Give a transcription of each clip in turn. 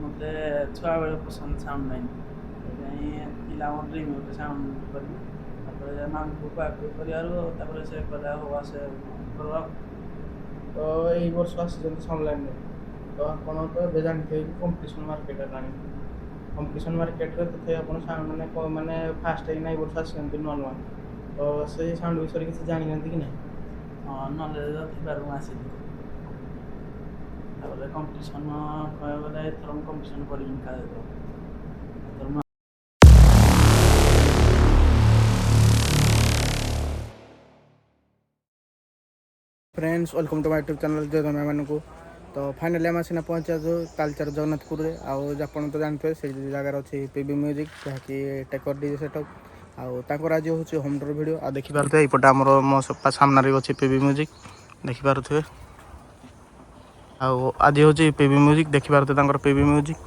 ମୋତେ ଛୁଆବେଳେ ପସନ୍ଦ ସାଉଣ୍ଡ ଲାଇନ୍ ସେଥିପାଇଁ ଥିଲା ମୋ ଡ୍ରିମ୍ ଗୋଟେ ସାଉଣ୍ଡ କରିବି। ତାପରେ ମାମୁଁକୁ କୁହାକୁହି କରିବାରୁ ତାପରେ ସେ କହିଲା ହଉ ଆସେ କର ଆଉ। ତ ଏଇ ବର୍ଷ ଆସିଛନ୍ତି ସାଉଣ୍ଡ ତ ଆପଣ ତ ଏବେ ଜାଣିଥିବେ କି କମ୍ପିଟିସନ୍ ମାର୍କେଟ ହେଲାଣି। କମ୍ପିଟିସନ୍ ମାର୍କେଟରେ ତଥାପି ଆପଣ ମାନେ ଫାଷ୍ଟ ହେଇକିନା ଏଇ ବର୍ଷ ଆସିଛନ୍ତି ନୂଆ ନୂଆ। ତ ସେଇ ସାଉଣ୍ଡ ବିଷୟରେ କିଛି ଜାଣିଛନ୍ତି କି ନାହିଁ? ହଁ ନଲେଜ ଥିବାରୁ ମୁଁ ଆସିଲି। ତାପରେ କମ୍ପିଟିସନ୍ କହିବାକୁ ଗଲେ ଏଥର ମୁଁ କମ୍ପିଟିସନ୍ କରିବିନି କାହା ସହିତ। ଏଥର ମୁଁ friends welcome to my YouTube channel ଜୟ ଜନମାନଙ୍କୁ। ତ ଫାଇନାଲି ଆମେ ଆସିନା ପହଞ୍ଚିଛୁ ତାଲଚେର ଜଗନ୍ନାଥପୁରରେ। ଆଉ ଆପଣ ତ ଜାଣିଥିବେ ସେଇ ଜାଗାରେ ଅଛି ପିବି ମ୍ୟୁଜିକ୍, ଯାହାକି ଟେକର୍ ଡିଜେ ସେଟଅପ୍। ଆଉ ତାଙ୍କର ଆଜି ହେଉଛି ହୋମ୍ ଟୁର୍ ଭିଡ଼ିଓ। ଆଉ ଦେଖିପାରୁଥିବେ ଏଇପଟେ ଆମର ମୋ ସାମ୍ନାରେ ଅଛି ପିବି ମ୍ୟୁଜିକ୍, ଦେଖିପାରୁଥିବେ। ଆଉ ଆଜି ହେଉଛି ପିବି ମ୍ୟୁଜିକ୍, ଦେଖିପାରୁଥିବେ ତାଙ୍କର ପିବି ମ୍ୟୁଜିକ୍।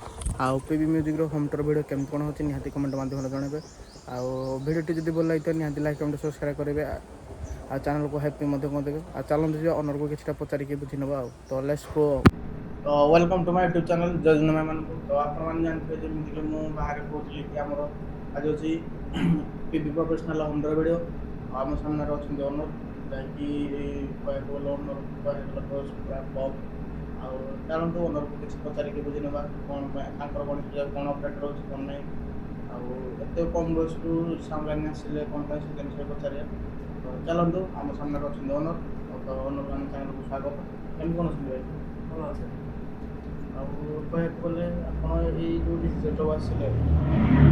ଆଉ ପିବି ମ୍ୟୁଜିକ୍ର ହୋମ୍ ଟୁର୍ ଭିଡ଼ିଓ କେମିତି କ'ଣ ହେଉଛି ନିହାତି କମେଣ୍ଟ ମାଧ୍ୟମରେ ଜଣାଇବେ। ଆଉ ଭିଡ଼ିଓଟି ଯଦି ଭଲ ଲାଗିଥିବ ନିହାତି ଲାଇକ୍ କମେଣ୍ଟ ସବସ୍କ୍ରାଇବ୍ କରିବେ। ଆଉ ଚ୍ୟାନେଲକୁ ହେଲ୍ପ ମଧ୍ୟ କରିଦେବେ। ଆଉ ଚାଲନ୍ତୁ ଯିବା ଅନରକୁ କିଛିଟା ପଚାରିକି ବୁଝି ନେବା। ଆଉ ତ ଲେଟ୍ସ ଗୋ। ତ welcome to my YouTube channel ଜୟ ଜନମାନଙ୍କୁ। ତ ଆପଣମାନେ ଜାଣିଥିବେ ଯେମିତିକି ମୁଁ ବାହାରେ କହୁଥିଲି କି ଆମର ଆଜି ଅଛି P B professional home tour video. ଆଉ ଆମ ସାମ୍ନାରେ ଅଛନ୍ତି ଅନର, ଯାହାକି କହିବାକୁ ଗଲେ ଅନର କହିବାକୁ ଗଲେ ପୁରା ଟପ୍। ଆଉ ଚାଲନ୍ତୁ ଅନରକୁ କିଛି ପଚାରିକି ବୁଝି ନେବା କ'ଣ ପାଇଁ ତାଙ୍କର ଗଣେଶ ପୂଜା କ'ଣ ଅପଡ଼େଟ୍ ରହୁଛି କ'ଣ ନାହିଁ। ଆଉ ଏତେ କମ୍ ବୟସରୁ ସାଉଣ୍ଡ ଲାଇନ୍ ଆସିଲେ କ'ଣ ପାଇଁ ସେ ଜିନିଷ ପଚାରିବା। ତ ଚାଲନ୍ତୁ ଆମ ସାମ୍ନାରେ ଅଛନ୍ତି ଅନର। ତ ଅନର ଆମ ଚ୍ୟାନେଲକୁ ସ୍ୱାଗତ। କେମିତି କ'ଣ ଅଛନ୍ତି ଭାଇ? ଭଲ ଅଛି। ଆଉ କହିବାକୁ ଗଲେ ଆପଣ ଏଇ ଯେଉଁ ଡିଜି ସେଟଅପ୍ ଆସିଲେ,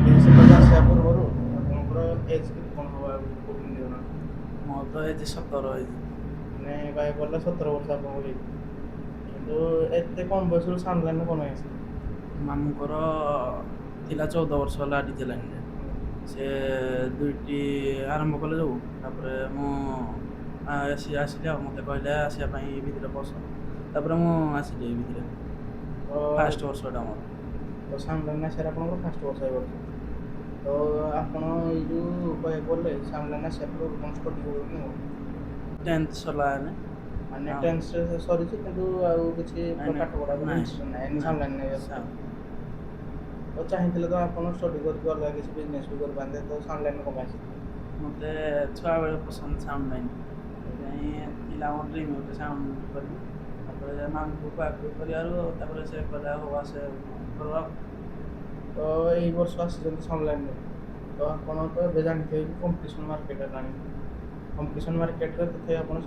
ଡିଜି ସେଟଅପ୍ ଆସିବା ପୂର୍ବରୁ ଆପଣଙ୍କର ଏଜ୍ କେତେ କ'ଣ ହେବ କହୁଛନ୍ତି ଜଣା? ମୋର ତ ଏଜ୍ 17 ଏଜ୍। ମାନେ କହିବାକୁ ଗଲେ 17 ବର୍ଷ ଆପଣଙ୍କର ହେଇଛି। କିନ୍ତୁ ଏତେ କମ୍ ବୟସରୁ ସାଉଣ୍ଡ ଲାଇନ୍ରେ କ'ଣ ଆସିଲେ? ମାମୁଁଙ୍କର ଥିଲା 14 ବର୍ଷ ହେଲା ଡିଜେ ଲାଇନ୍ରେ। ସେ ଦୁଇଟି ଆରମ୍ଭ କଲେ ଯୋଉ ତାପରେ ମୁଁ ଆସିଲି ଆଉ ମୋତେ କହିଲେ ଆସିବା ପାଇଁ ଏ ଭିତରେ ବସ। ତାପରେ ମୁଁ ଆସିଲି ଏଇ ଭିତରେ। ଫାଷ୍ଟ ବର୍ଷଟା ମୋର। ତ ସାଉଣ୍ଡ ଲାଇନ୍ ଆସିବାରେ ଆପଣଙ୍କର ଫାଷ୍ଟ ବର୍ଷ ଏ ବର୍ଷ। ତ ଆପଣ ଏଇ ଯେଉଁ କହିବାକୁ ଗଲେ ସାଉଣ୍ଡ ଲାଇନ୍ ଆସିବା ପୂର୍ବରୁ କ'ଣ ଷ୍ଟଡି କରୁଛନ୍ତି ଆଉ? 10th ସରିଲା ମାନେ ଆଉ 10th ସରିଛି କିନ୍ତୁ ଆଉ କିଛି ପାଠ ପଢ଼ା ଉପରେ ନାଇଁ ଇଣ୍ଟରେଷ୍ଟ ନାହିଁ, ସାଉଣ୍ଡ ଲାଇନ୍ ନେଇ ସାଉଣ୍ଡ ଆସୁଛନ୍ତି। ତ ଚାହିଁଥିଲେ ତ ଆପଣ ଷ୍ଟଡି କରିକି ଅଲଗା କିଛି ବିଜନେସ୍ ବି କରିପାରନ୍ତେ, ତ ସାଉଣ୍ଡ ଲାଇନ୍ କ'ଣ ପାଇଁ ଆସିଲେ? ମୋତେ ଛୁଆବେଳେ ପସନ୍ଦ ସାଉଣ୍ଡ ଲାଇନ୍ ସେଥିପାଇଁ ଥିଲା ମୋ ଡ୍ରିମ୍ ଗୋଟେ ସାଉଣ୍ଡ କରିବି। ତାପରେ ମାମୁଁକୁ କୁହାକୁହି କରିବାରୁ ତାପରେ ସେ କହିଲା ହଉ ଆସେ କର ଆଉ। ତ ଏଇ ବର୍ଷ ଆସିଛନ୍ତି ସାଉଣ୍ଡ ଲାଇନ୍ରେ। ତ ଆପଣ ତ ଏବେ ଜାଣିଥିବେ କି କମ୍ପିଟିସନ୍ ମାର୍କେଟ ହେଲାଣି। କମ୍ପିଟିସନ୍ ମାର୍କେଟରେ ତଥାପି ଆପଣ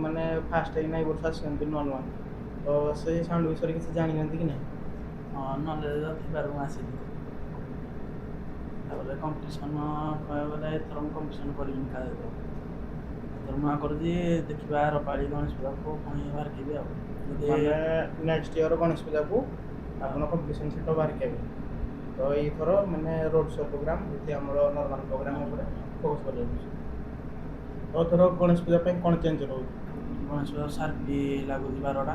ମାନେ ଫାଷ୍ଟ ହେଇକିନା ଏଇ ବର୍ଷ ଆସିଛନ୍ତି ନୂଆ ନୂଆ। ତ ସେଇ ସାଉଣ୍ଡ ବିଷୟରେ କିଛି ଜାଣିଛନ୍ତି କି ନାହିଁ? ହଁ ନଲେଜ ଥିବାରୁ ମୁଁ ଆସିଲି। ତାପରେ କମ୍ପିଟିସନ୍ କହିବାକୁ ଗଲେ ଏଥର ମୁଁ କମ୍ପିଟିସନ୍ କରିବିନି କାହା ସହିତ। ଏଥର ମୁଁ କରୁଛି ଦେଖିବା ଆର ପାଳି ଗଣେଶ ପୂଜାକୁ ପୁଣି ବାହାରିବି ଆଉ। ଯଦି ମାନେ ନେକ୍ସଟ ଇୟର ଗଣେଶ ପୂଜାକୁ ହଁ ଆପଣ କମ୍ପିଟିସନ୍ ସେଟ ବାହାରିକି ହେବେ। ତ ଏଇଥର ମାନେ ରୋଡ଼ ଶୋ ପ୍ରୋଗ୍ରାମ୍ ଏଠି ଆମର ନର୍ମାଲ୍ ପ୍ରୋଗ୍ରାମ୍ ଉପରେ ଫୋକସ୍ କରିବାକୁ। ତ ଏଥର ଗଣେଶ ପୂଜା ପାଇଁ କ'ଣ ଚେଞ୍ଜ ରହୁଛି? ଗଣେଶ ପୂଜା ସାର୍ପି ଲାଗୁଛି 12ଟା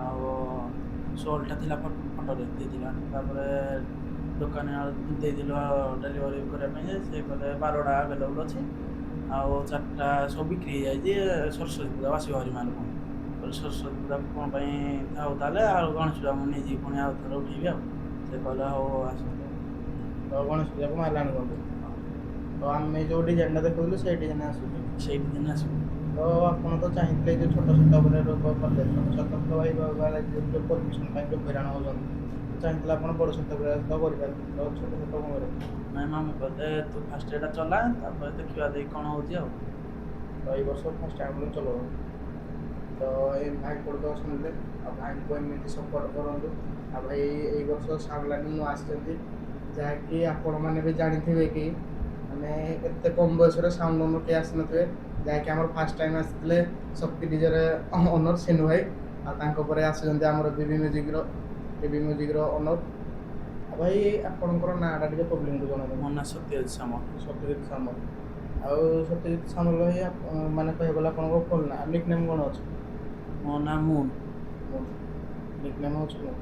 ଆଉ 16ଟା ଥିଲା ଫଟୋରେ ଦେଇଥିଲା। ତାପରେ ଦୋକାନୀ ଦେଇଥିଲୁ ଡେଲିଭରି କରିବା ପାଇଁ ଯେ ସେ କହିଲେ 12ଟା ଆଭେଲେବୁଲ୍ ଅଛି। ଆଉ 4ଟା ସବୁ ବିକ୍ରି ହେଇଯାଇଛି। ସରସ୍ୱତୀ ପୂଜା ଆସିବ ଭାରି ମାଲ ପୁଣି। ସରସ୍ୱତୀ ପୂଜାକୁ କ'ଣ ପାଇଁ ଥାଉ ତାହେଲେ ଆଉ ଗଣେଶ ପୂଜା ମୁଁ ନେଇଯିବି ପୁଣି ଆଉ ଥରେ ଉଠେଇବି ଆଉ। ସେ କହିଲା ହଉ ଆସନ୍ତୁ। ତ ଗଣେଶ ପୂଜାକୁ ମାଲ ଆଣୁଛନ୍ତି। ହଁ ତ ଆମେ ଯେଉଁ ଡିଜାଇନଟା ଦେଖାଉଥିଲୁ ସେଇ ଡିଜାଇନ ଆସୁଛି। ସେଇଠି ଦିନ ଆସିବ। ତ ଆପଣ ତ ଚାହିଁଥିଲେ ଯେ ଛୋଟ ଛୋଟ ଉପରେ କଲେ ଛୋଟ ଛୋଟ ତ ଭାଇ ଯେଉଁ ପରମିସନ୍ ପାଇଁ ଯେଉଁ ହଇରାଣ ହେଉଛନ୍ତି, ଚାହିଁଥିଲେ ଆପଣ ବଡ଼ ଛୋଟ ଉପରେ ତ କରିପାରିବେ। ତ ଛୋଟ ଛୋଟ କ'ଣ କରିବେ? ନାଇଁ ମାମୁଁ କହିଲେ ତୁ ଫାଷ୍ଟ ଏଇଟା ଚଲା ତାପରେ ଦେଖିବା ଦେଇ କ'ଣ ହେଉଛି ଆଉ। ତ ଏଇ ବର୍ଷ ଫାଷ୍ଟ ଟାଇମ୍ ଚଲାଉ। ତ ଏଇ ଭାଇଙ୍କଠୁ ତ ଶୁଣିଲେ, ଆଉ ଭାଇଙ୍କୁ ଏମିତି ସପୋର୍ଟ କରନ୍ତୁ। ଆଉ ଭାଇ ଏଇ ବର୍ଷ ସାଉଣ୍ଡ ଲାଇନ୍ ନୂଆ ଆସିଛନ୍ତି, ଯାହାକି ଆପଣମାନେ ବି ଜାଣିଥିବେ କି ମାନେ ଏତେ କମ୍ ବୟସରେ ସାଉଣ୍ଡ ଓନର୍ କେହି ଆସିନଥିବେ। ଯାହାକି ଆମର ଫାଷ୍ଟ ଟାଇମ୍ ଆସିଥିଲେ ଶକ୍ତି ଡିଜେର ଓନର୍ ସିନୁ ଭାଇ। ଆଉ ତାଙ୍କ ପରେ ଆସୁଛନ୍ତି ଆମର ପିବି ମ୍ୟୁଜିକ୍ର ଓନର୍। ଆଉ ଭାଇ ଆପଣଙ୍କର ନାଁଟା ଟିକେ ପବ୍ଲିକଙ୍କୁ ଜଣାନ୍ତୁ। ମୋ ନାଁ ସତ୍ୟଜିତ ସାମଲ। ସତ୍ୟଜିତ ସାମଲ। ଆଉ ସତ୍ୟଜିତ ସାମଲ ଭାଇ ମାନେ କହିବାକୁ ଗଲେ ଆପଣଙ୍କ ଫୁଲ୍ ନାଁ ନିକ୍ ନେମ୍ କ'ଣ ଅଛି? ମୋ ନାଁ ମୁନ୍। ନିକ୍ ନେମ୍ ହେଉଛି ମୁନ୍।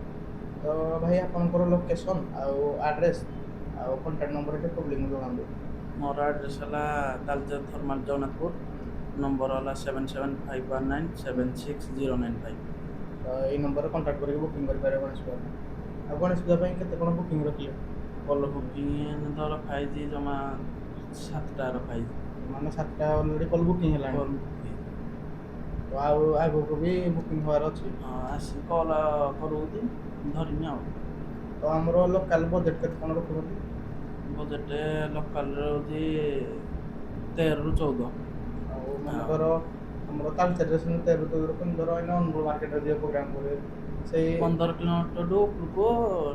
ତ ଭାଇ ଆପଣଙ୍କର ଲୋକେସନ୍ ଆଉ ଆଡ୍ରେସ୍ ଆଉ କଣ୍ଟାକ୍ଟ ନମ୍ବର ଟିକେ ପବ୍ଲିକଙ୍କୁ ଜଣାନ୍ତୁ। ମୋର ଆଡ୍ରେସ୍ ହେଲା ତାଲଚେର ଥର୍ମାଲ ଜଗନ୍ନାଥପୁର। ନମ୍ବର ହେଲା 7751976095। ତ ଏଇ ନମ୍ବରରେ କଣ୍ଟାକ୍ଟ କରିକି ବୁକିଂ କରିପାରିବେ ଗଣେଶ ପୂଜା ପାଇଁ। ଆଉ ଗଣେଶ ପୂଜା ପାଇଁ କେତେ କ'ଣ ବୁକିଂ ରଖିଲେ? ଭଲ ବୁକିଂ ତ ରଖାହେଇଛି ଜମା 7ଟା ରଖାହେଇଛି। ମାନେ 7ଟା ଅଲରେଡ଼ି କଲ୍ ବୁକିଂ ହେଲାଣି। Call booking. ତ ଆଉ ଆଗକୁ ବି ବୁକିଂ ହେବାର ଅଛି। ହଁ ଆସି କଲ୍ କରୁଛନ୍ତି ଧରିନି ଆଉ। ତ ଆମର ଲୋକାଲ୍ ବଜେଟ୍ କେତେ କ'ଣ ରଖୁଛନ୍ତି? ବଜେଟ୍ ଲୋକାଲ୍ରେ ହେଉଛି 13ରୁ 14। ଆଉ ମନେକର ଆମର ତାଳଚେରରେ ସିନା 13-14 ରଖୁଛନ୍ତି, ଧର ଏଇନା ଅନୁଗୁଳ ମାର୍କେଟରେ ଯିଏ ପ୍ରୋଗ୍ରାମ୍ କରିବେ ସେଇ 15 କିଲୋମିଟରରୁ ଉପରକୁ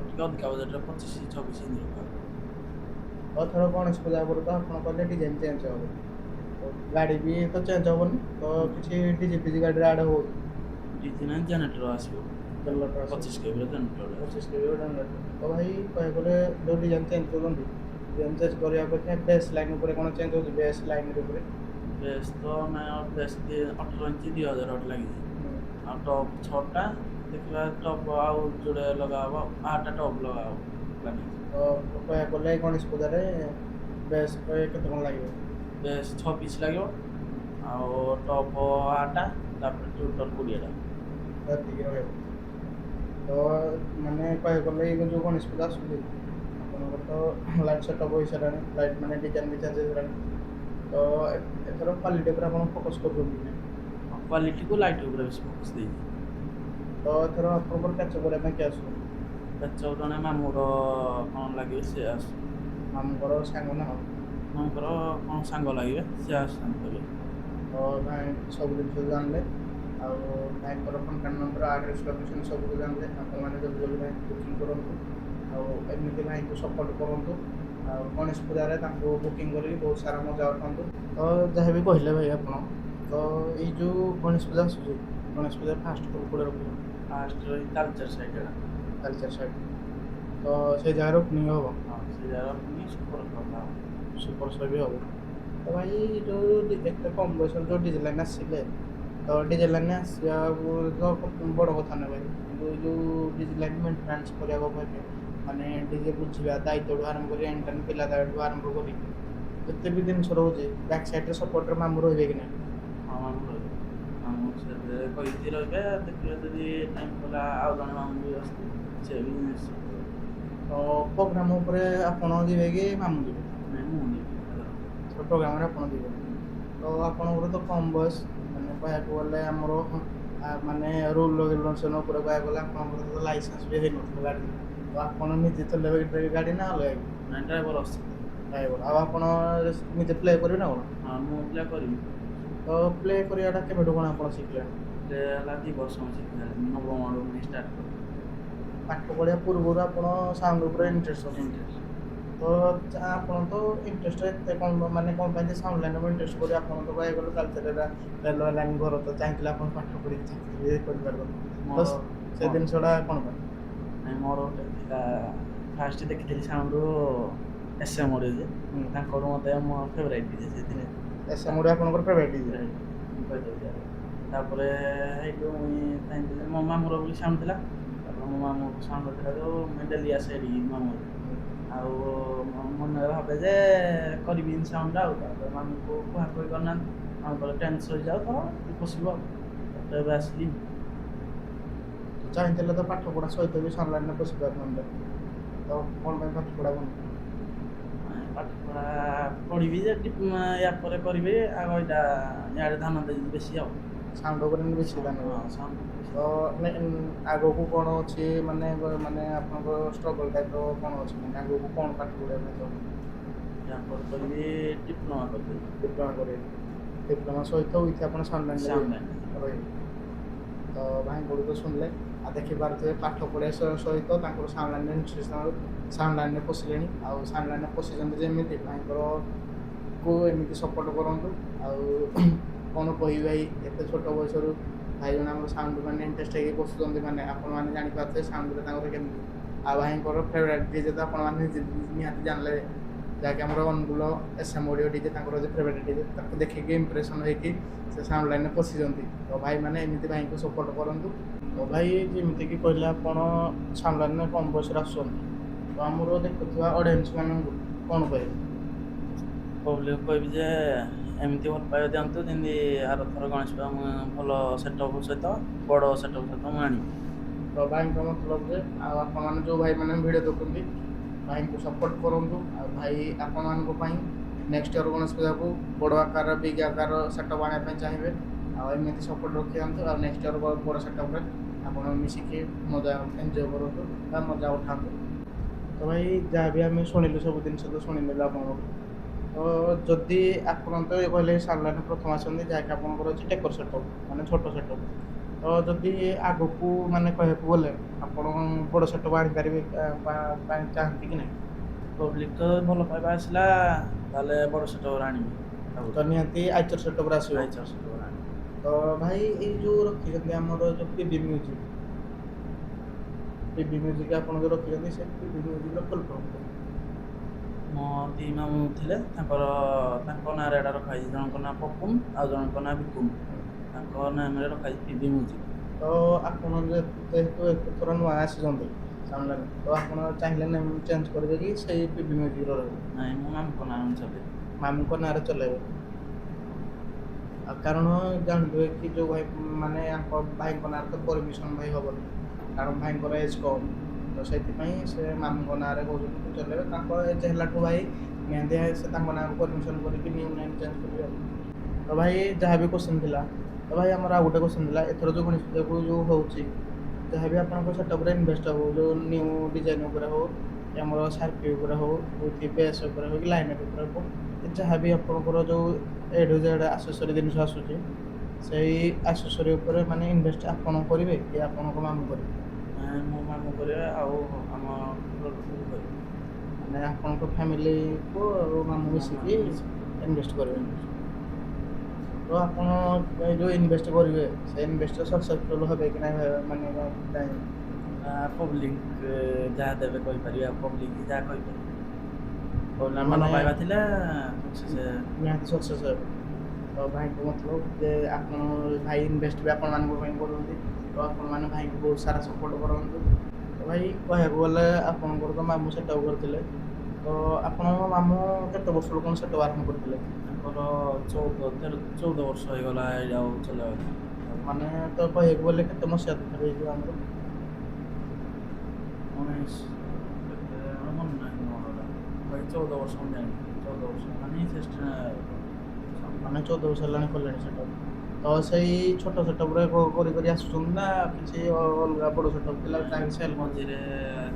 ଟିକେ ଅଧିକା ବଜେଟ୍ରେ 25-26 ଏମିତି ରଖାହେବ। ଏଥର ଗଣେଶ ପୂଜା ପରେ ତ ଆପଣ କହିଲେ ଡିଜାଇନ୍ ଚେଞ୍ଜ ହେବ, ତ ଗାଡ଼ି ବି ତ ଚେଞ୍ଜ ହେବନି, ତ କିଛି ଡିଜେ ଫିଜେ ଗାଡ଼ିରେ ଆଡ଼୍ ହେବ? ଡିଜି ନାହିଁ, ଜେନେରେଟର ଆସିବ। ଜେନେରେଟର 25 କେବିର ଜେନେରେଟର। 25 KB generator. ତ ଭାଇ କହିବାକୁ ଗଲେ ଯେଉଁ ଡିଜାଇନ୍ ଚେଞ୍ଜ କରୁଛନ୍ତି, ଡିଜାଇନ୍ ଚେଞ୍ଜ କରିବା ଅପେକ୍ଷା ବେସ୍ ଲାଇନ୍ ଉପରେ କ'ଣ ଚେଞ୍ଜ ହେଉଛି? ବେସ୍ ଲାଇନ୍ ଉପରେ ବେସ୍ ତ ନାଇଁ, ବେସ୍ 18 ଇଞ୍ଚ 2000 ଗୋଟେ ଲାଗିଛି। ଆଉ ଟପ୍ 6ଟା ଦେଖିବା, ଟପ୍ ଆଉ ଯୋଡ଼େ ଲଗା ହେବ, 8ଟା ଟପ୍ ଲଗା ହେବ ପ୍ଲାନିଂ। ତ କହିବାକୁ ଗଲେ ଗଣେଶ ପୂଜାରେ ବେସ୍ କେତେ କ'ଣ ଲାଗିବ? ବେସ୍ 6 ପିସ୍ ଲାଗିବ, ଆଉ ଟପ୍ 8ଟା, ତାପରେ ଟ୍ୟୁଟର୍ 20ଟା। ଏତିକି ରହିବ। ତ ମାନେ କହିବାକୁ ଗଲେ ଏଇ ଯେଉଁ ଗଣେଶ ପୂଜା ଆସୁଛି, ଆପଣଙ୍କର ତ ଲାଇଟ୍ ସେଟଅପ୍ ହୋଇସାରିଲାଣି, ଲାଇଟ୍ ମାନେ ଡିଜାଇନ୍ ବି ଚେଞ୍ଜ ହେଇସାରିଲାଣି। ତ ଏଥର କ୍ୱାଲିଟି ଉପରେ ଆପଣ ଫୋକସ୍ କରୁଛନ୍ତି କି? କ୍ୱାଲିଟିକୁ ଲାଇଟ୍ ଉପରେ ବେଶୀ ଫୋକସ୍ ଦେଇଛି। ତ ଏଥର ଆପଣଙ୍କର କ୍ୟାଚ୍ କରିବା ପାଇଁ କିଏ ଆସୁଛନ୍ତି? ବେଚ ଜଣେ ମାମୁଁର କ'ଣ ଲାଗିବେ ସେ ଆସୁଛନ୍ତି। ମାମୁଁଙ୍କର ସାଙ୍ଗ ନା କ'ଣ? ମାମୁଁଙ୍କର କ'ଣ ସାଙ୍ଗ ଲାଗିବେ ସେ ଆସୁଛନ୍ତି କରିବେ। ତ ଭାଇ ସବୁ ଜିନିଷ ଜାଣିଲେ, ଆଉ ଭାଇଙ୍କର କଣ୍ଟାକ୍ଟ ନମ୍ବର, ଆଡ୍ରେସ୍, ଲୋକେସନ୍ ସବୁ ଜାଣିଲେ, ଆପଣମାନେ ଜଲ୍ଦି ଜଲ୍ଦି ଭାଇଙ୍କୁ ବୁକିଂ କରନ୍ତୁ, ଆଉ ଏମିତି ଭାଇଙ୍କୁ ସପୋର୍ଟ କରନ୍ତୁ, ଆଉ ଗଣେଶ ପୂଜାରେ ତାଙ୍କୁ ବୁକିଂ କରିକି ବହୁତ ସାରା ମଜା ଉଠାନ୍ତୁ। ତ ଯାହା ବି କହିଲେ ଭାଇ ଆପଣ, ତ ଏଇ ଯେଉଁ ଗଣେଶ ପୂଜା ଆସୁଛି, ଗଣେଶ ପୂଜା ଫାଷ୍ଟ କୋଉଠି ରଖୁଛନ୍ତି? ଫାଷ୍ଟ ରହି ତାଳଚେର ସାଇଡ଼୍। ତାଳଚେର ସାଇଡ୍। ତ ସେଇ ଜାଗାରେ ଓପନିଂ ହେବ? ହଁ, ସେ ଜାଗାର ପୁଣି ସୁପର କଥା ହେବ। ସୁପର ଶୋ ବି ହେବ। ତ ଭାଇ ଯେଉଁ ଏତେ କମ୍ ବୟସରେ ଯେଉଁ ଡିଜେ ଲାଇନ୍ ଆସିଲେ, ତ ଡିଜେ ଲାଇନ୍ ଆସିବାକୁ ତ ବଡ଼ କଥା ନୁହେଁ ଭାଇ, କିନ୍ତୁ ଏଇ ଯେଉଁ ଡିଜେ ଲାଇନ୍ ମେଣ୍ଟେନାନ୍ସ କରିବାକୁ କହିବେ, ମାନେ ଡିଜେ ବୁଝିବା ଦାୟିତ୍ୱଠୁ ଆରମ୍ଭ କରି ଏଣ୍ଟରଟେନ୍ ପିଲା ଦାୟିତ୍ୱଠୁ ଆରମ୍ଭ କରି ଯେତେ ବି ଜିନିଷ ରହୁଛି, ବ୍ୟାକ୍ ସାଇଡ଼୍ରେ ସପୋର୍ଟରେ ମାମୁଁ ରହିବେ କି ନାହିଁ? ହଁ, ମାମୁଁ ରହିବେ। ମାମୁଁ ସେଥିରେ କହିକି ରହିବେ, ଦେଖିବେ ଯଦି ଟାଇମ୍ କଲା ଆଉ ଜଣେ ମାମୁଁ ବି ଆସୁଛି, ସେ ବି ନିଶ୍ଚିତ ରହିବେ। ତ ପ୍ରୋଗ୍ରାମ୍ ଉପରେ ଆପଣ ଯିବେ କି ମାମୁଁ ଯିବେ? ନାଇଁ, ମୁଁ ଯିବି। ତ ପ୍ରୋଗ୍ରାମରେ ଆପଣ ଯିବେ। ତ ଆପଣଙ୍କର ତ କମ୍ ବୟସ, ମାନେ କହିବାକୁ ଗଲେ ଆମର ମାନେ ରୁଲ୍ ରେଗୁଲେସନ୍ ଉପରେ କହିବାକୁ ଗଲେ ଆପଣଙ୍କର ତ ଲାଇସେନ୍ସ ବି ହେଇନଥିବ ଗାଡ଼ି, ତ ଆପଣ ନିଜେ ଚଲେଇବେ ଗାଡ଼ି ନା ଅଲଗା? ନାଇଁ, ଡ୍ରାଇଭର ଆସୁଛନ୍ତି। ଡ୍ରାଇଭର। ଆଉ ଆପଣ ନିଜେ ପ୍ଲେ କରିବେ ନା କ'ଣ? ହଁ, ମୁଁ ପ୍ଲେ କରିବି। ତ ପ୍ଲେ କରିବାଟା କେବେଠୁ କ'ଣ ଆପଣ ଶିଖିଲେଣି? ପ୍ଲେ ହେଲା 2 ବର୍ଷ ମୁଁ ଶିଖିସାରିଲିଣି, 9ମ ଆଡ଼କୁ ମୁଁ ଷ୍ଟାର୍ଟ କଲି। ପାଠ ପଢ଼ିବା ପୂର୍ବରୁ ଆପଣ ସାଉଣ୍ଡ ଉପରେ ଇଣ୍ଟରେଷ୍ଟ ଅଛନ୍ତି। ଇଣ୍ଟରେଷ୍ଟ। ତ ଆପଣ ତ ଇଣ୍ଟରେଷ୍ଟ ଏତେ କ'ଣ, ମାନେ କ'ଣ ପାଇଁ ଯେ ସାଉଣ୍ଡ ଲାଇନ୍ରେ ଇଣ୍ଟରେଷ୍ଟ କରି ଆପଣ ତ କହିବାକୁ ଗଲେ ତାଳଚେରରେ ରେଲୱେ ଲାଇନ୍ ଘର, ତ ଚାହିଁଥିଲେ ଆପଣ ପାଠ ପଢ଼ିକି ଚାକିରି ବି କରିପାରିଥାନ୍ତେ, ତ ମୋର ସେ ଜିନିଷଟା କ'ଣ ପାଇଁ? ନାଇଁ, ମୋର ଗୋଟେ ଥିଲା, ଫାଷ୍ଟ ଦେଖିଥିଲି ସାଉଣ୍ଡ SM ଅଡ଼ିଓ ଯେ, ତାଙ୍କଠୁ ମୋତେ ମୋ ଫେଭରାଇଟ୍ ଡିଜେ ସେଥିରେ। SM ଅଡ଼ିଓ ଆପଣଙ୍କର ଫେଭରାଇଟ୍ ଡିଜେ? ମୁଁ କହିଦେଉଛି ଆଗ। ତାପରେ ହେଇଠୁ ମୁଇଁ ଚାହିଁଥିଲି, ମୋ ମାମୁଁର ବି ସାଉଣ୍ଡ ଥିଲା, ତାପରେ ମୋ ମାମୁଁ ସାଉଣ୍ଡ ଥିଲା ଯେଉଁ ମୁଇଁ ଡେଲି ଆସେ ଏଠିକି ମାମୁଁ। ଆଉ ମନରେ ଭାବେ ଯେ କରିବି ସାଉଣ୍ଡଟା, ଆଉ ତାପରେ ମାମୁଁକୁ କୁହାକୁହି କରିନାହାନ୍ତି, ମାମୁଁ କହିଲେ ଟେନ୍ସ ହୋଇଯାଉ ତ ବସିବ ଆଉ, ତାପରେ ଏବେ ଆସିଲି। ଚାହିଁଥିଲେ ତ ପାଠ ପଢ଼ା ସହିତ ବି ସାଉଣ୍ଡ ଲାଇନ୍ରେ ବସି ପାରିଥାନ୍ତେ, ତ କ'ଣ ପାଇଁ ପାଠ ପଢ଼ା ବନ୍ଦ? ପାଠପଢ଼ା ପଢ଼ିବି ଯେ ୟା ପରେ କରିବି, ଆଗ ଏଇଟା ଇଆଡ଼େ ଧ୍ୟାନ ଦେବି ବେଶୀ ଆଉ। ସାଉଣ୍ଡ ଉପରେ ବେଶୀ ଧ୍ୟାନ ଦେବେ। ହଁ, ସାଉଣ୍ଡ ବେଶୀ। ତ ଆଗକୁ କ'ଣ ଅଛି, ମାନେ ଆପଣଙ୍କ ଷ୍ଟ୍ରଗଲ୍ ଟାଇପ୍ର କ'ଣ ଅଛି, ମାନେ ଆଗକୁ କ'ଣ ପାଠ ପଢ଼ିବା ପାଇଁ ଚାହୁଁଛନ୍ତି? ୟା ପରେ କରିବି ଡିପ୍ଲୋମା କରିଦେବି। ଡିପ୍ଲୋମା କରିବେ? ଡିପ୍ଲୋମା ସହିତ ୱିଥ୍ ଆପଣ ସାଉଣ୍ଡ ଲାଇନ୍ରେ ସାଉଣ୍ଡ ଲାଇନ୍। ରହିବେ? ତ ଭାଇଙ୍କଠୁ ତ ଶୁଣିଲେ, ଆଉ ଦେଖିପାରୁଥିବେ ପାଠ ପଢ଼ିବା ସହିତ ତାଙ୍କର ସାଉଣ୍ଡ ଲାଇନ୍ରେ ଇଣ୍ଟରେଷ୍ଟ, ସାଉଣ୍ଡ ଲାଇନ୍ରେ ପଶିଲେଣି, ଆଉ ସାଉଣ୍ଡ ଲାଇନ୍ରେ ପଶିଛନ୍ତି ଯେମିତି ଭାଇଙ୍କର କୁ ଏମିତି ସପୋର୍ଟ କରନ୍ତୁ। ଆଉ କ'ଣ କହିବି ଭାଇ, ଏତେ ଛୋଟ ବୟସରୁ ଭାଇ ଜଣେ ଆମର ସାଉଣ୍ଡ ମାନେ ଇଣ୍ଟରେଷ୍ଟ ହେଇକି ବସୁଛନ୍ତି, ମାନେ ଆପଣମାନେ ଜାଣିପାରୁଥିବେ ସାଉଣ୍ଡରେ ତାଙ୍କର କେମିତି। ଆଉ ଭାଇଙ୍କର ଫେଭରାଇଟ୍ ଡିଜେ ତ ଆପଣମାନେ ନିହାତି ଜାଣିଲେ, ଯାହାକି ଆମର ଅନୁଗୁଳ SM ଅଡ଼ିଓ ଡିଜେ ତାଙ୍କର ଯେ ଫେଭରାଇଟ୍ ଡିଜେ, ତାକୁ ଦେଖିକି ଇମ୍ପ୍ରେସନ୍ ହେଇକି ସେ ସାଉଣ୍ଡ ଲାଇନ୍ରେ ପଶିଛନ୍ତି। ତ ଭାଇମାନେ ଏମିତି ଭାଇଙ୍କୁ ସପୋର୍ଟ କରନ୍ତୁ। ତ ଭାଇ ଯେମିତିକି କହିଲେ ଆପଣ ସାଉଣ୍ଡ ଲାଇନ୍ରେ କମ୍ ବୟସରେ ଆସୁଛନ୍ତି, ତ ଆମର ଦେଖୁଥିବା ଅଡ଼ିଏନ୍ସମାନଙ୍କୁ କ'ଣ କହିବେ? ପବ୍ଲିକ୍ କହିବି ଯେ ଏମିତି ଭଲ ପାଇବା ଦିଅନ୍ତୁ, ଯେମିତି ଆରଥର ଗଣେଶ ପୂଜା ମୁଁ ଭଲ ସେଟଅପ୍ ସହିତ, ବଡ଼ ସେଟଅପ୍ ସହିତ ମୁଁ ଆଣିବି। ତ ଭାଇଙ୍କ ମତଲବ ଯେ ଆଉ ଆପଣମାନେ ଯେଉଁ ଭାଇମାନେ ଭିଡ଼ିଓ ଦେଖନ୍ତି ଭାଇଙ୍କୁ ସପୋର୍ଟ କରନ୍ତୁ। ଆଉ ଭାଇ ଆପଣମାନଙ୍କ ପାଇଁ ନେକ୍ସଟ ଇୟର ଗଣେଶ ପୂଜାକୁ ବଡ଼ ଆକାର ବିଗ୍ ଆକାର ସେଟଅପ୍ ଆଣିବା ପାଇଁ ଚାହିଁବେ। ଆଉ ଏମିତି ସପୋର୍ଟ ରଖିଥାନ୍ତୁ। ଆଉ ନେକ୍ସଟ ଇୟର ବଡ଼ ସେଟଅପ୍ରେ ଆପଣ ମିଶିକି ମଜା ଏନ୍ଜୟ କରନ୍ତୁ ବା ମଜା ଉଠାନ୍ତୁ। ତ ଭାଇ ଯାହା ବି ଆମେ ଶୁଣିଲୁ ସବୁ ଜିନିଷ ତ ଶୁଣିନେଲୁ ଆପଣଙ୍କଠୁ। ତ ଯଦି ଆପଣ ତ କହିଲେ ସାରିଲାଣି ପ୍ରଥମ ଆସନ୍ତି ଯାହାକି ଆପଣଙ୍କର ଅଛି ଟେକର ସେଟଅପ୍ ମାନେ ଛୋଟ ସେଟଅପ୍। ତ ଯଦି ଆଗକୁ ମାନେ କହିବାକୁ ଗଲେ ଆପଣ ବଡ଼ ସେଟଅପ୍ ଆଣିପାରିବେ ପାଇଁ ଚାହାନ୍ତି କି ନାହିଁ? ପବ୍ଲିକ ତ ଭଲ ପାଇବା ଆସିଲା ତାହେଲେ ବଡ଼ ସେଟଅପ୍ ଆଣିବି ତ ଭାବୁଛି। ନିହାତି ଆଇଚର ସେଟଅପ୍ରେ ଆସିବ। ଆଇଚର ସେଟଅପ୍ ଆଣିବି। ତ ଭାଇ ଏଇ ଯେଉଁ ରଖିଛନ୍ତି ଆମର ଯେଉଁ ପିବି ମ୍ୟୁଜିକ୍ ଆପଣ ଯେଉଁ ରଖିଛନ୍ତି ସେ ପିବି ମ୍ୟୁଜିକ୍ର ଫୁଲ୍ ଫର୍ମ କ'ଣ? ମୋ ଦି ମାମୁଁ ଥିଲେ ତାଙ୍କ ନାଁରେ ଏଇଟା ରଖାଯାଇଛି। ଜଣଙ୍କ ନାଁ ପପୁନ୍ ଆଉ ଜଣଙ୍କ ନାଁ ବିକୁନ୍। ତାଙ୍କ ନାଁରେ ରଖାଯାଇଛି ପିବି ମ୍ୟୁଜିକ୍। ତ ଆପଣ ଯେହେତୁ ଏତେ ଥର ନୂଆ ଆସିଛନ୍ତି ସାମ୍ନାରେ ତ ଆପଣ ଚାହିଁଲେ ନେମ୍ ଚେଞ୍ଜ କରିବେ କି ସେଇ ପିବି ମ୍ୟୁଜିକ୍ର ରହିବ? ନାଇଁ ମୁଁ ମାମୁଁଙ୍କ ନାଁ ଅନୁସାରେ ମାମୁଁଙ୍କ ନାଁରେ ଚଲେଇବେ। ଆଉ କାରଣ ଜାଣିଥିବେ କି ଯେଉଁ ଭାଇ ମାନେ ଆଙ୍କ ଭାଇଙ୍କ ନାଁରେ ତ ପରମିଶନ ଭାଇ ହେବନି କାରଣ ଭାଇଙ୍କର ଏଜ୍ କମ୍। ତ ସେଥିପାଇଁ ସେ ମାମୁଁଙ୍କ ନାଁରେ କହୁଛନ୍ତି ଚଲେଇବେ। ତାଙ୍କ ଏଜ୍ ହେଲାଠୁ ଭାଇ ନିହାତି ସେ ତାଙ୍କ ନାଁକୁ ପରମିଶନ କରିକି ନ୍ୟୁ ନେମ୍ ଚେଞ୍ଜ କରିବେ ଆଉ। ତ ଭାଇ ଯାହା ବି କୋଶ୍ଚିନ୍ ଥିଲା। ତ ଭାଇ ଆମର ଆଉ ଗୋଟେ କୋଶ୍ଚିନ୍ ଥିଲା ଏଥର ଯେଉଁ ଗଣେଶ ପୂଜାକୁ ଯେଉଁ ହେଉଛି ଯାହା ବି ଆପଣଙ୍କ ସେଟଅପ୍ରେ ଇନଭେଷ୍ଟ ହେବ ଯେଉଁ ନ୍ୟୁ ଡିଜାଇନ୍ ଉପରେ ହଉ କି ଆମର ସାର୍ପି ଉପରେ ହଉ କି ବେସ୍ ଉପରେ ହଉ କି ଲାଇନର୍ ଉପରେ ହଉ ଯାହା ବି ଆପଣଙ୍କର ଯେଉଁ ଏ ଠୁ ଜେଡ୍ ଆକ୍ସେସରି ଜିନିଷ ଆସୁଛି ସେଇ ଆକ୍ସେସରି ଉପରେ ମାନେ ଇନଭେଷ୍ଟ ଆପଣ କରିବେ କି ଆପଣଙ୍କ ମାମୁଁ କରିବେ? ମୋ ମାମୁଁ କରିବେ ଆଉ ଆମ ଘର ଲୋକ ବି କରିବେ। ମାନେ ଆପଣଙ୍କ ଫ୍ୟାମିଲିକୁ ଆଉ ମାମୁଁ ମିଶିକି ଇନଭେଷ୍ଟ କରିବେ। ତ ଆପଣ ଏ ଯେଉଁ ଇନଭେଷ୍ଟ କରିବେ ସେ ଇନଭେଷ୍ଟ ସକ୍ସେସଫୁଲ୍ ହେବେ କି ନାହିଁ ମାନେ ଜାଣିବେ? ପବ୍ଲିକ ଯାହା ଦେବେ କହିପାରିବେ ଆଉ ପବ୍ଲିକ ଯାହା କହିପାରିବେ। ଭଲ ମାନେ ପାଇବା ଥିଲେ ସକ୍ସେସ୍। ନିହାତି ସକ୍ସେସ୍ ହେବେ। ତ ଭାଇଙ୍କ ମତଲବ ଯେ ଆପଣ ଭାଇ ଇନଭେଷ୍ଟ ବି ଆପଣମାନଙ୍କ ପାଇଁ କରନ୍ତି। ତ ଆପଣମାନେ ଭାଇଙ୍କୁ ବହୁତ ସାରା ସପୋର୍ଟ କରନ୍ତୁ। ତ ଭାଇ କହିବାକୁ ଗଲେ ଆପଣଙ୍କର ତ ମାମୁଁ ସେଟଅପ୍ କରିଥିଲେ। ତ ଆପଣଙ୍କ ମାମୁଁ କେତେ ବର୍ଷରୁ କ'ଣ ସେଟଅପ୍ ଆରମ୍ଭ କରିଥିଲେ? ତାଙ୍କର 14 ବର୍ଷ ହେଇଗଲା ଏଇଟା ଆଉ ଚଲେଇବା। ମାନେ ତ କହିବାକୁ ଗଲେ କେତେ ମସିହା ତଥାପି ହେଇଯିବ ଆମର? 14 ବର୍ଷ ମୁଁ ଜାଣିନି। 14 ବର୍ଷ ହେଲାଣି ମାନେ 14 ବର୍ଷ ହେଲାଣି କଲେଣି ସେଟଅପ୍। ତ ସେଇ ଛୋଟ ସେଟଅପ୍ରେ କରି କରି ଆସୁଛନ୍ତି ନା କିଛି ଅଲଗା ବଡ଼ ସେଟଅପ୍ ଥିଲା ଯାହାକି ସେଲ୍ କରିଦେଲେ? ମଝିରେ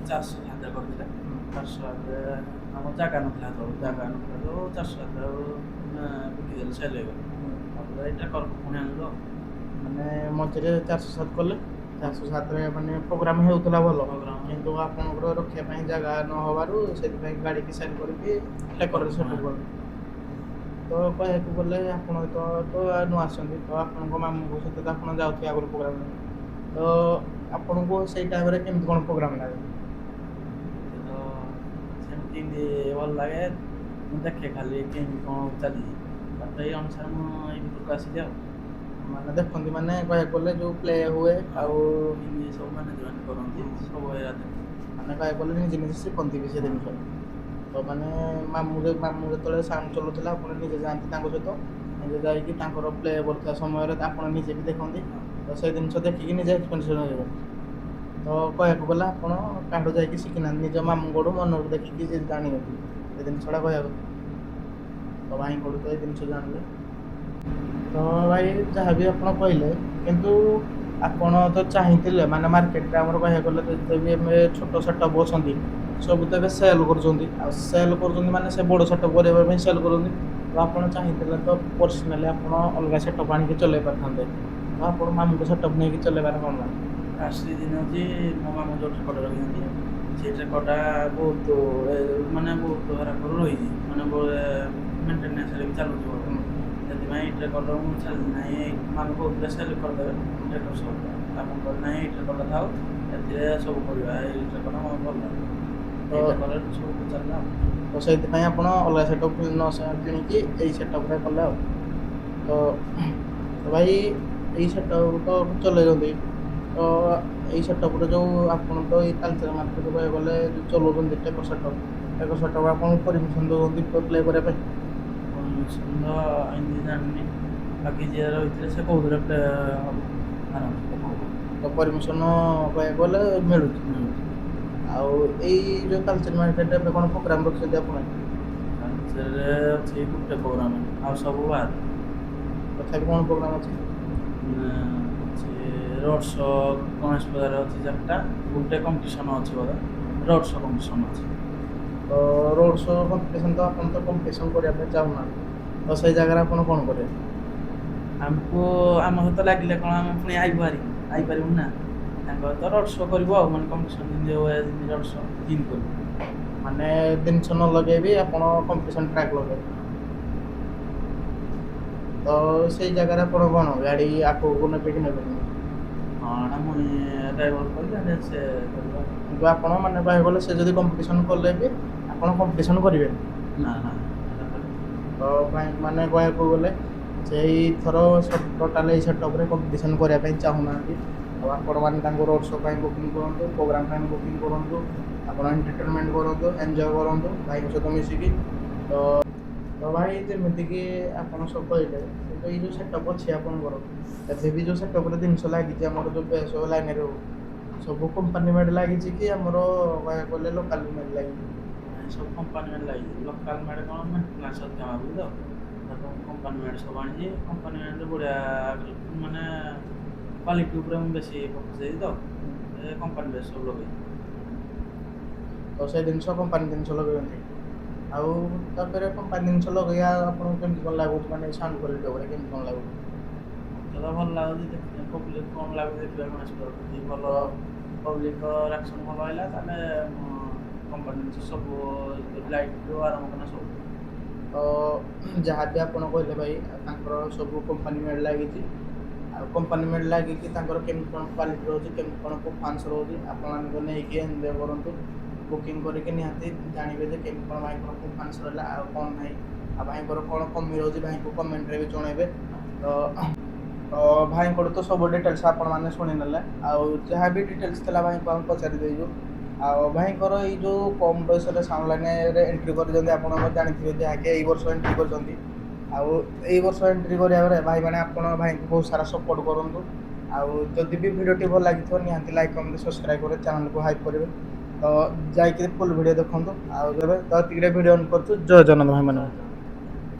400 ସାତରେ କରିଥିଲେ। 400 ସାତରେ ଆମର ଜାଗା ନଥିଲା ସେତେବେଳକୁ। ଜାଗା ନଥିଲା ଯୋଉ 400 ସାତରେ ବିକିଦେଲେ ସେଲ୍ ହେଇଗଲା। ତାପରେ ଏଇଟା ପୁଣି ଆଣିଲୁ ଆଉ। ମାନେ ମଝିରେ 407 କଲେ 407ରେ ମାନେ ପ୍ରୋଗ୍ରାମ୍ ହେଉଥିଲା ଭଲ ପ୍ରୋଗ୍ରାମ କିନ୍ତୁ ଆପଣଙ୍କର ରଖିବା ପାଇଁ ଜାଗା ନ ହେବାରୁ ସେଥିପାଇଁ ଗାଡ଼ିକି ସେଲ୍ କରିକି ଟେକରରେ ପୁଣି ସେଟଅପ୍ କଲେ। ଆଣିଲୁ। ତ କହିବାକୁ ଗଲେ ଆପଣ ତ ନୂଆ ଆସିଛନ୍ତି ତ ଆପଣଙ୍କ ମାମୁଁଙ୍କ ସହିତ ତ ଆପଣ ଯାଉଥିବେ ଆଗରୁ ପ୍ରୋଗ୍ରାମ୍ ତ ଆପଣଙ୍କୁ ସେଇ ଟାଇମ୍ରେ କେମିତି କ'ଣ ପ୍ରୋଗ୍ରାମ୍ ଲାଗେ? ତ ସେମିତି ଭଲ ଲାଗେ। ମୁଁ ଦେଖେ ଖାଲି କେମିତି କ'ଣ ଚାଲିଛି ତାପରେ ଏଇ ଅନୁସାରେ ମୁଁ ଏଇ ଭିତରକୁ ଆସିଲି ଆଉ। ମାନେ ଦେଖନ୍ତି ମାନେ କହିବାକୁ ଗଲେ ଯେଉଁ ପ୍ଲେ ହୁଏ ଆଉ କେମିତି ସବୁ ମ୍ୟାନେଜମେଣ୍ଟ କରନ୍ତି ସବୁ ଏରା ଦେଖେ। ମାନେ କହିବାକୁ ଗଲେ ନିଜେ ନିଜେ ଶିଖନ୍ତି ବି ସେ ହଁ ଜିନିଷ। ତ ମାନେ ମାମୁଁ ଯେତେବେଳେ ସାଉଣ୍ଡ ଚଲାଉଥିଲା ଆପଣ ନିଜେ ଯାଆନ୍ତି ତାଙ୍କ ସହିତ ନିଜେ ଯାଇକି ତାଙ୍କର ପ୍ଲେ କରୁଥିବା ସମୟରେ ଆପଣ ନିଜେ ବି ଦେଖନ୍ତି। ହଁ ତ ସେ ଜିନିଷ ଦେଖିକି ନିଜେ ଏକ୍ସପେରିଏନ୍ସ ନେବେ। ତ କହିବାକୁ ଗଲେ ଆପଣ କାହାଠୁ ଯାଇକି ଶିଖିନାହାନ୍ତି ନିଜ ମାମୁଁଙ୍କଠୁ ମନରୁ ଦେଖିକି ଜାଣିଛନ୍ତି ଏ ଜିନିଷଟା କହିବାକୁ ଗଲେ। ତ ଭାଇଙ୍କଠୁ ତ ଏଇ ଜିନିଷ ଜାଣିଲେ। ତ ଭାଇ ଯାହାବି ଆପଣ କହିଲେ କିନ୍ତୁ ଆପଣ ତ ଚାହିଁଥିଲେ ମାନେ ମାର୍କେଟରେ ଆମର କହିବାକୁ ଗଲେ ଯେତେ ବି ଏବେ ଛୋଟ ସେଟଅପ୍ ଅଛନ୍ତି ସବୁ ତ ଏବେ ସେଲ୍ କରୁଛନ୍ତି। ଆଉ ସେଲ୍ କରୁଛନ୍ତି ମାନେ ସେ ବଡ଼ ସେଟଅପ୍ କରିବା ପାଇଁ ସେଲ୍ କରୁଛନ୍ତି। ତ ଆପଣ ଚାହିଁଥିଲେ ତ ପର୍ସନାଲି ଆପଣ ଅଲଗା ସେଟଅପ୍ ଆଣିକି ଚଲେଇ ପାରିଥାନ୍ତେ। ତ ଆପଣ ମାମୁଁଙ୍କ ସେଟଅପ୍ ନେଇକି ଚଲେଇବାରେ କ'ଣ ହେଲା? ଫାଷ୍ଟ ଦିନ ହେଉଛି ମୋ ମାମୁଁ ଯେଉଁ ଟ୍ରେକର୍ଟା ରଖିଛନ୍ତି ସେଇ ଟ୍ରେକର୍ଟା ବହୁତ ବହୁତ ହେରାକରୁ ରହିଛି ମାନେ ମେଣ୍ଟେନାନ୍ସରେ ବି ଚାଲୁଛି ଭଲ। ସେଥିପାଇଁ ଏଇ ଟ୍ରେକର୍ଟା ମୁଁ ଛାଡ଼ିଲି ନାହିଁ। ମାମୁଁ କହୁଥିଲେ ସେଲ୍ କରିଦେବେ ଟ୍ରେକର୍ ସପ୍। ତାପରେ କହିଲେ ନାହିଁ ଏଇ ଟ୍ରେକର୍ଟା ଥାଉ ଏଥିରେ ସବୁ କରିବା। ଏଇ ଟ୍ରେକର୍ଟା ମୋତେ ଭଲ ଲାଗେ। ତ ଏଇ ଟ୍ରେକର୍ରେ ସବୁ ଚାଲିଲା ଆଉ। ତ ସେଇଥିପାଇଁ ଆପଣ ଅଲଗା ସେଟଅପ୍ କିଣିକି ଏଇ ସେଟଅପ୍ରେ କଲେ ଆଉ। ତ ଭାଇ ଏଇ ସେଟଅପ୍ ତ ଚଲେଇଛନ୍ତି। ତ ଏଇ ସେଟଅପ୍ରେ ଯେଉଁ ଆପଣ ତ ଏଇ ତାଳଚେର ମାର୍କେଟ କହିବାକୁ ଗଲେ ଯେଉଁ ଚଲାଉଛନ୍ତି ଟେକର୍ ସେଟଅପ୍ ଆପଣଙ୍କୁ ପରମିସନ୍ ଦେଉଛନ୍ତି ପ୍ଲେ କରିବା ପାଇଁ? ପରମିସନ୍ ତ ଏମିତି ଜାଣିନି। ବାକି ଯିଏ ରହିଥିଲେ ସେ କହୁଥିଲେ ପ୍ଲେ ହେବ ଆରାମସେ। ତ ପରମିଶନ କହିବାକୁ ଗଲେ ମିଳୁଛି। ଆଉ ଏଇ ଯେଉଁ କାଲଚର ମାର୍କେଟରେ ଏବେ କ'ଣ ପ୍ରୋଗ୍ରାମ୍ ରଖିଛନ୍ତି ଆପଣ? କାଲଚରରେ ଅଛି ଗୋଟେ ପ୍ରୋଗ୍ରାମ, ଆଉ ସବୁ ବାହାରେ। ତଥାପି କ'ଣ ପ୍ରୋଗ୍ରାମ୍ ଅଛି? ଅଛି ରୋଡ୍ ଶୋ, ଗଣେଶ ପୂଜାରେ ଅଛି 4ଟା, ଗୋଟେ କମ୍ପିଟିସନ୍ ଅଛି ବୋଧେ, ରୋଡ୍ ଶୋ କମ୍ପିଟିସନ୍ ଅଛି। ତ ରୋଡ୍ ଶୋ କମ୍ପିଟିସନ୍, ତ ଆପଣ ତ କମ୍ପିଟିସନ୍ କରିବା ପାଇଁ ଚାହୁଁନାହାନ୍ତି, ତ ସେଇ ଜାଗାରେ ଆପଣ କ'ଣ କରିବେ? ଆମକୁ ଆମ ସହିତ ଲାଗିଲେ କ'ଣ ଆମେ ପୁଣି ଆଇପାରିବୁ ନା, ତାଙ୍କ ସହିତ ରୋଡ୍ ଶୋ କରିବୁ ଆଉ, ମାନେ କମ୍ପିଟିସନ୍ ଯେମିତି ହୁଏ ଯେମିତି ରୋଡ୍ ଶୋ ଜିନ୍ କରିବୁ। ମାନେ ଜିନିଷ ନ ଲଗେଇବି ଆପଣ କମ୍ପିଟିସନ୍ ଟ୍ରାକ୍ ଲଗେଇବେ। ତ ସେଇ ଜାଗାରେ ଆପଣ କ'ଣ ଗାଡ଼ି ଆଗକୁ ନେବେ କି ନେବେନି? ହଁ ଏଇଟା ମୁଇଁ ଡ୍ରାଇଭର କହିଲେ ସେ କରିବା। କିନ୍ତୁ ଆପଣ ମାନେ କହିବାକୁ ଗଲେ ସେ ଯଦି କମ୍ପିଟିସନ୍ କଲେ ବି ଆପଣ କମ୍ପିଟିସନ୍ କରିବେନି। ନା ନା ଏଇଟା କରିବା। ତ ଭାଇ ମାନେ କହିବାକୁ ଗଲେ ସେଇଥର ଟୋଟାଲ ଏଇ ସେଟଅପ୍ରେ କମ୍ପିଟିସନ୍ କରିବା ପାଇଁ ଚାହୁଁନାହାନ୍ତି। ଆଉ ଆପଣମାନେ ତାଙ୍କୁ ରୋଡ୍ ଶୋ ପାଇଁ ବୁକିଂ କରନ୍ତୁ, ପ୍ରୋଗ୍ରାମ୍ ପାଇଁ ବୁକିଂ କରନ୍ତୁ, ଆପଣ ଏଣ୍ଟରଟେନମେଣ୍ଟ କରନ୍ତୁ, ଏନ୍ଜୟ କରନ୍ତୁ ଭାଇଙ୍କ ସହିତ ମିଶିକି। ତ ତ ଭାଇ ଯେମିତିକି ଆପଣ ସବୁ କହିଲେ, କିନ୍ତୁ ଏଇ ଯେଉଁ ସେଟଅପ୍ ଅଛି ଆପଣଙ୍କର, ଏବେ ବି ଯେଉଁ ସେଟଅପ୍ରେ ଜିନିଷ ଲାଗିଛି ଆମର ଯେଉଁ ବେସ୍ ଲାଇନରେ ହଉ, ସବୁ କମ୍ପାନୀ ମେଡ୍ ଲାଗିଛି କି ଆମର କହିବାକୁ ଗଲେ ଲୋକାଲ୍ ମେଡ୍ ଲାଗିଛି? ସବୁ କମ୍ପାନୀ ମେଡ୍ ଲାଗିଛି, ଲୋକାଲ ମେଡ୍ କ'ଣ ମେଣ୍ଟେନାନ୍ସ ଅଧିକା ମାଗୁଛି ତ, ତାକୁ କମ୍ପାନୀ ମେଡ୍ ସବୁ ଆଣିଛି। କମ୍ପାନୀ ମେଡ୍ରେ ବଢ଼ିଆ ମାନେ କ୍ୱାଲିଟି ଉପରେ ମୁଁ ବେଶୀ ଫୋକସ୍ ଦେଇଛି ତ, ଏ କମ୍ପାନୀ ବେସ୍ ସବୁ ଲଗେଇଛି। ତ ସେ ଜିନିଷ କମ୍ପାନୀ ଜିନିଷ ଲଗେଇଛନ୍ତି। ଆଉ ତାପରେ କମ୍ପାନୀ ଜିନିଷ ଲଗେଇବା ଆପଣଙ୍କୁ କେମିତି କ'ଣ ଲାଗୁଛି, ମାନେ ସାଉଣ୍ଡ କ୍ୱାଲିଟି ଉପରେ କେମିତି କ'ଣ ଲାଗୁଛି? ମୋତେ ତ ଭଲ ଲାଗୁଛି, ପବ୍ଲିକ୍ କ'ଣ ଲାଗୁଛି ଦେଖିବା ଗଣେଶ ପୂଜା, ଯଦି ଭଲ ତ ପବ୍ଲିକ୍ ରିଆକ୍ସନ୍ ଭଲ ହେଲା ତାହେଲେ କମ୍ପାନୀ ଜିନିଷ ସବୁ ଲାଇଟ୍ରୁ ଆରମ୍ଭ କରିନା ସବୁ। ତ ଯାହା ବି ଆପଣ କହିଲେ ଭାଇ, ତାଙ୍କର ସବୁ କମ୍ପାନୀ ମେଡ୍ ଲାଗିଛି। ଆଉ କମ୍ପାନୀ ମେଡ୍ ଲାଗିକି ତାଙ୍କର କେମିତି କ'ଣ କ୍ୱାଲିଟି ରହୁଛି, କେମିତି କ'ଣ ପରଫମାନ୍ସ ରହୁଛି, ଆପଣମାନଙ୍କୁ ନେଇକି ଏନ୍ଜୟ କରନ୍ତୁ। ବୁକିଂ କରିକି ନିହାତି ଜାଣିବେ ଯେ କେମିତି କ'ଣ ଭାଇଙ୍କର ପରଫମାନ୍ସ ରହିଲା ଆଉ କ'ଣ ନାହିଁ, ଆଉ ଭାଇଙ୍କର କ'ଣ କମି ରହୁଛି ଭାଇଙ୍କୁ କମେଣ୍ଟରେ ବି ଜଣାଇବେ। ତ ତ ଭାଇଙ୍କଠୁ ତ ସବୁ ଡିଟେଲ୍ସ ଆପଣମାନେ ଶୁଣିନେଲେ, ଆଉ ଯାହା ବି ଡିଟେଲ୍ସ ଥିଲା ଭାଇଙ୍କୁ ଆମେ ପଚାରି ଦେଇଛୁ। ଆଉ ଭାଇଙ୍କର ଏଇ ଯେଉଁ କମ୍ ବୟସରେ ସାଉଣ୍ଡ ଲାଇନରେ ଏଣ୍ଟ୍ରି କରିଛନ୍ତି, ଆପଣ ଜାଣିଥିବେ ଯାହାକି ଏଇ ବର୍ଷ ଏଣ୍ଟ୍ରି କରିଛନ୍ତି। ଆଉ ଏଇ ବର୍ଷ ଏଣ୍ଟ୍ରି କରିବା ପରେ ଭାଇମାନେ ଆପଣ ଭାଇଙ୍କୁ ବହୁତ ସାରା ସପୋର୍ଟ କରନ୍ତୁ। ଆଉ ଯଦି ବି ଭିଡ଼ିଓଟି ଭଲ ଲାଗିଥିବ ନିହାତି ଲାଇକ୍ କମେଣ୍ଟ ସବସ୍କ୍ରାଇବ୍ କରି ଚ୍ୟାନେଲକୁ ହାଇପ୍ କରିବେ। ତ ଯାଇକି ଫୁଲ୍ ଭିଡ଼ିଓ ଦେଖନ୍ତୁ। ଆଉ ଏବେ ତ ଏତିକିରେ ଭିଡ଼ିଓ ଅନ୍ କରୁଛୁ। ଜୟ ଜଗନ୍ନାଥ ଭାଇମାନଙ୍କୁ।